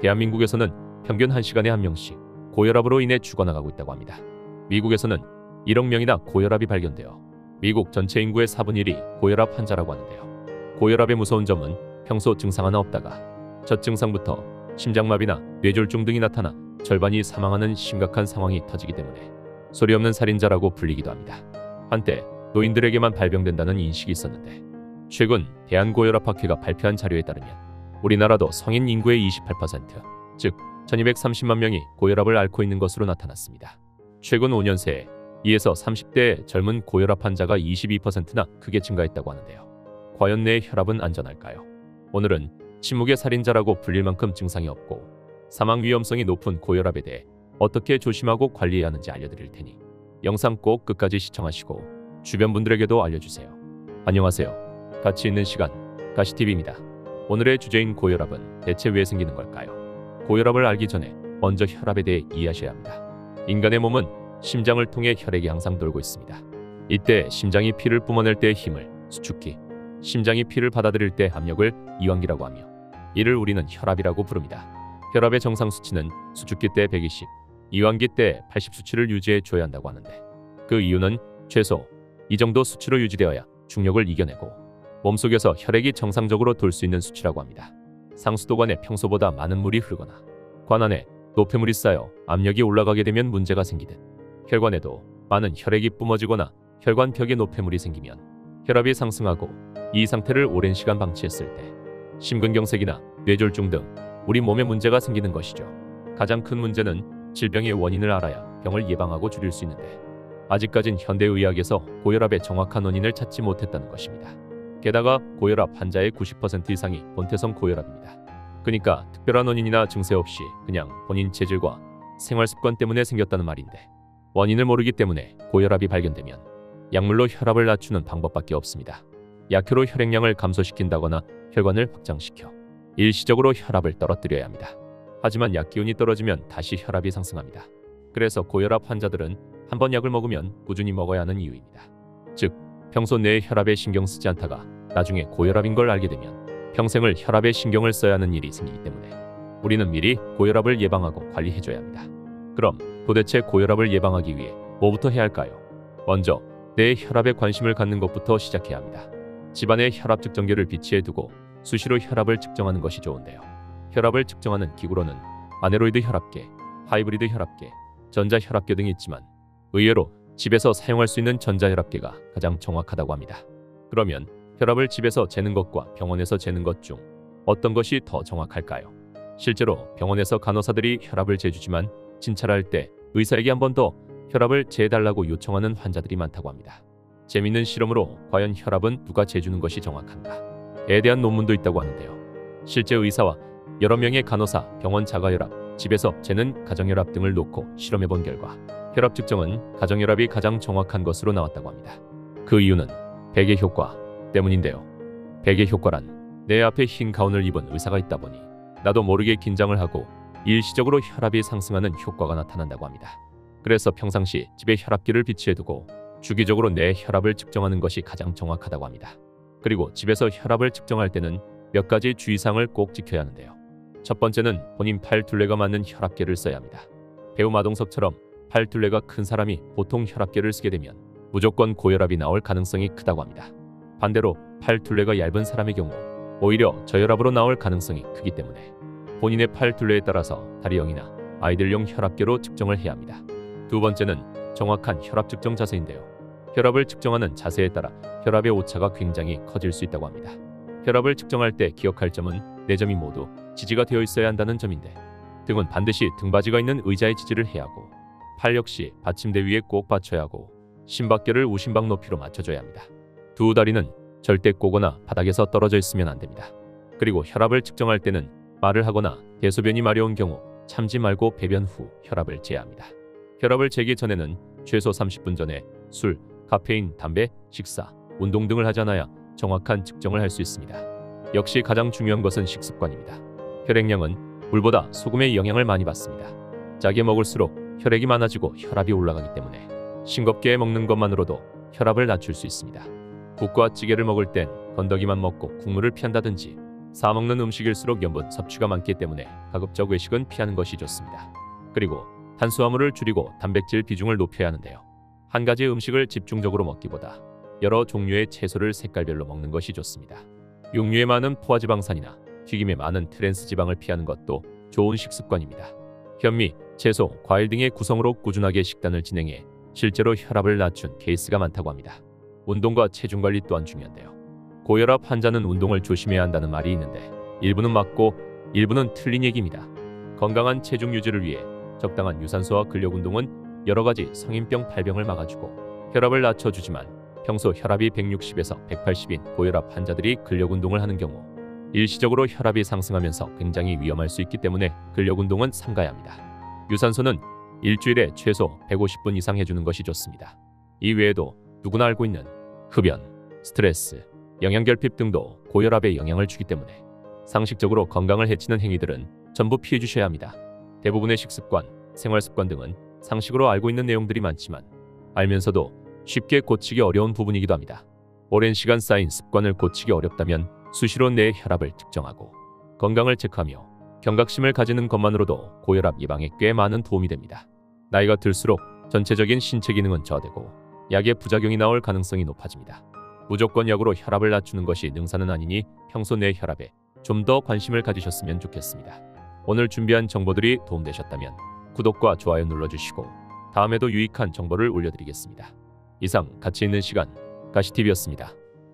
대한민국에서는 평균 1시간에 1명씩 고혈압으로 인해 죽어나가고 있다고 합니다. 미국에서는 1억 명이나 고혈압이 발견되어 미국 전체 인구의 4분의 1이 고혈압 환자라고 하는데요. 고혈압의 무서운 점은 평소 증상 하나 없다가 첫 증상부터 심장마비나 뇌졸중 등이 나타나 절반이 사망하는 심각한 상황이 터지기 때문에 소리 없는 살인자라고 불리기도 합니다. 한때 노인들에게만 발병된다는 인식이 있었는데 최근 대한고혈압학회가 발표한 자료에 따르면 우리나라도 성인 인구의 28%, 즉 1230만 명이 고혈압을 앓고 있는 것으로 나타났습니다. 최근 5년 새에 2에서 30대의 젊은 고혈압 환자가 22%나 크게 증가했다고 하는데요. 과연 내 혈압은 안전할까요? 오늘은 침묵의 살인자라고 불릴 만큼 증상이 없고 사망 위험성이 높은 고혈압에 대해 어떻게 조심하고 관리해야 하는지 알려드릴 테니 영상 꼭 끝까지 시청하시고 주변 분들에게도 알려주세요. 안녕하세요. 가치 있는 시간 가시TV입니다. 오늘의 주제인 고혈압은 대체 왜 생기는 걸까요? 고혈압을 알기 전에 먼저 혈압에 대해 이해하셔야 합니다. 인간의 몸은 심장을 통해 혈액이 항상 돌고 있습니다. 이때 심장이 피를 뿜어낼 때의 힘을 수축기, 심장이 피를 받아들일 때 압력을 이완기라고 하며 이를 우리는 혈압이라고 부릅니다. 혈압의 정상 수치는 수축기 때 120, 이완기 때 80 수치를 유지해 줘야 한다고 하는데 그 이유는 최소 이 정도 수치로 유지되어야 중력을 이겨내고 몸속에서 혈액이 정상적으로 돌 수 있는 수치라고 합니다. 상수도관에 평소보다 많은 물이 흐르거나 관 안에 노폐물이 쌓여 압력이 올라가게 되면 문제가 생기듯 혈관에도 많은 혈액이 뿜어지거나 혈관벽에 노폐물이 생기면 혈압이 상승하고 이 상태를 오랜 시간 방치했을 때 심근경색이나 뇌졸중 등 우리 몸에 문제가 생기는 것이죠. 가장 큰 문제는 질병의 원인을 알아야 병을 예방하고 줄일 수 있는데 아직까진 현대의학에서 고혈압의 정확한 원인을 찾지 못했다는 것입니다. 게다가 고혈압 환자의 90% 이상이 본태성 고혈압입니다. 그러니까 특별한 원인이나 증세 없이 그냥 본인 체질과 생활습관 때문에 생겼다는 말인데 원인을 모르기 때문에 고혈압이 발견되면 약물로 혈압을 낮추는 방법밖에 없습니다. 약효로 혈액량을 감소시킨다거나 혈관을 확장시켜 일시적으로 혈압을 떨어뜨려야 합니다. 하지만 약 기운이 떨어지면 다시 혈압이 상승합니다. 그래서 고혈압 환자들은 한번 약을 먹으면 꾸준히 먹어야 하는 이유입니다. 즉 평소 내 혈압에 신경 쓰지 않다가 나중에 고혈압인 걸 알게 되면 평생을 혈압에 신경을 써야 하는 일이 생기기 때문에 우리는 미리 고혈압을 예방하고 관리해줘야 합니다. 그럼 도대체 고혈압을 예방하기 위해 뭐부터 해야 할까요? 먼저 내 혈압에 관심을 갖는 것부터 시작해야 합니다. 집안에 혈압 측정기를 비치해 두고 수시로 혈압을 측정하는 것이 좋은데요. 혈압을 측정하는 기구로는 아네로이드 혈압계, 하이브리드 혈압계, 전자혈압계 등이 있지만 의외로 집에서 사용할 수 있는 전자혈압계가 가장 정확하다고 합니다. 그러면 혈압을 집에서 재는 것과 병원에서 재는 것 중 어떤 것이 더 정확할까요? 실제로 병원에서 간호사들이 혈압을 재주지만 진찰할 때 의사에게 한 번 더 혈압을 재달라고 요청하는 환자들이 많다고 합니다. 재미있는 실험으로 과연 혈압은 누가 재주는 것이 정확한가에 대한 논문도 있다고 하는데요. 실제 의사와 여러 명의 간호사, 병원 자가혈압, 집에서 재는 가정혈압 등을 놓고 실험해본 결과 혈압 측정은 가정혈압이 가장 정확한 것으로 나왔다고 합니다. 그 이유는 베개 효과 때문인데요. 베개 효과란 내 앞에 흰 가운을 입은 의사가 있다 보니 나도 모르게 긴장을 하고 일시적으로 혈압이 상승하는 효과가 나타난다고 합니다. 그래서 평상시 집에 혈압기를 비치해두고 주기적으로 내 혈압을 측정하는 것이 가장 정확하다고 합니다. 그리고 집에서 혈압을 측정할 때는 몇 가지 주의사항을 꼭 지켜야 하는데요. 첫 번째는 본인 팔 둘레가 맞는 혈압계를 써야 합니다. 배우 마동석처럼 팔 둘레가 큰 사람이 보통 혈압계를 쓰게 되면 무조건 고혈압이 나올 가능성이 크다고 합니다. 반대로 팔 둘레가 얇은 사람의 경우 오히려 저혈압으로 나올 가능성이 크기 때문에 본인의 팔 둘레에 따라서 다리형이나 아이들용 혈압계로 측정을 해야 합니다. 두 번째는 정확한 혈압 측정 자세인데요. 혈압을 측정하는 자세에 따라 혈압의 오차가 굉장히 커질 수 있다고 합니다. 혈압을 측정할 때 기억할 점은 4점이 모두 지지가 되어 있어야 한다는 점인데 등은 반드시 등받이가 있는 의자에 지지를 해야 하고 팔 역시 받침대 위에 꼭 받쳐야 하고 심박계를 우심박 높이로 맞춰줘야 합니다. 두 다리는 절대 꼬거나 바닥에서 떨어져 있으면 안 됩니다. 그리고 혈압을 측정할 때는 말을 하거나 대소변이 마려운 경우 참지 말고 배변 후 혈압을 재야 합니다. 혈압을 재기 전에는 최소 30분 전에 술, 카페인, 담배, 식사, 운동 등을 하지 않아야 정확한 측정을 할 수 있습니다. 역시 가장 중요한 것은 식습관입니다. 혈액량은 물보다 소금의 영향을 많이 받습니다. 짜게 먹을수록 혈액이 많아지고 혈압이 올라가기 때문에 싱겁게 먹는 것만으로도 혈압을 낮출 수 있습니다. 국과 찌개를 먹을 땐 건더기만 먹고 국물을 피한다든지 사먹는 음식일수록 염분 섭취가 많기 때문에 가급적 외식은 피하는 것이 좋습니다. 그리고 탄수화물을 줄이고 단백질 비중을 높여야 하는데요. 한 가지 음식을 집중적으로 먹기보다 여러 종류의 채소를 색깔별로 먹는 것이 좋습니다. 육류에 많은 포화지방산이나 튀김에 많은 트랜스지방을 피하는 것도 좋은 식습관입니다. 현미, 채소, 과일 등의 구성으로 꾸준하게 식단을 진행해 실제로 혈압을 낮춘 케이스가 많다고 합니다. 운동과 체중 관리 또한 중요한데요. 고혈압 환자는 운동을 조심해야 한다는 말이 있는데 일부는 맞고 일부는 틀린 얘기입니다. 건강한 체중 유지를 위해 적당한 유산소와 근력 운동은 여러 가지 성인병 발병을 막아주고 혈압을 낮춰주지만 평소 혈압이 160에서 180인 고혈압 환자들이 근력 운동을 하는 경우 일시적으로 혈압이 상승하면서 굉장히 위험할 수 있기 때문에 근력 운동은 삼가야 합니다. 유산소는 일주일에 최소 150분 이상 해주는 것이 좋습니다. 이 외에도 누구나 알고 있는 흡연, 스트레스, 영양결핍 등도 고혈압에 영향을 주기 때문에 상식적으로 건강을 해치는 행위들은 전부 피해 주셔야 합니다. 대부분의 식습관, 생활습관 등은 상식으로 알고 있는 내용들이 많지만 알면서도 쉽게 고치기 어려운 부분이기도 합니다. 오랜 시간 쌓인 습관을 고치기 어렵다면 수시로 내 혈압을 측정하고 건강을 체크하며 경각심을 가지는 것만으로도 고혈압 예방에 꽤 많은 도움이 됩니다. 나이가 들수록 전체적인 신체 기능은 저하되고 약의 부작용이 나올 가능성이 높아집니다. 무조건 약으로 혈압을 낮추는 것이 능사는 아니니 평소 내 혈압에 좀 더 관심을 가지셨으면 좋겠습니다. 오늘 준비한 정보들이 도움되셨다면 구독과 좋아요 눌러주시고 다음에도 유익한 정보를 올려드리겠습니다. 이상 가치 있는 시간 가시TV였습니다.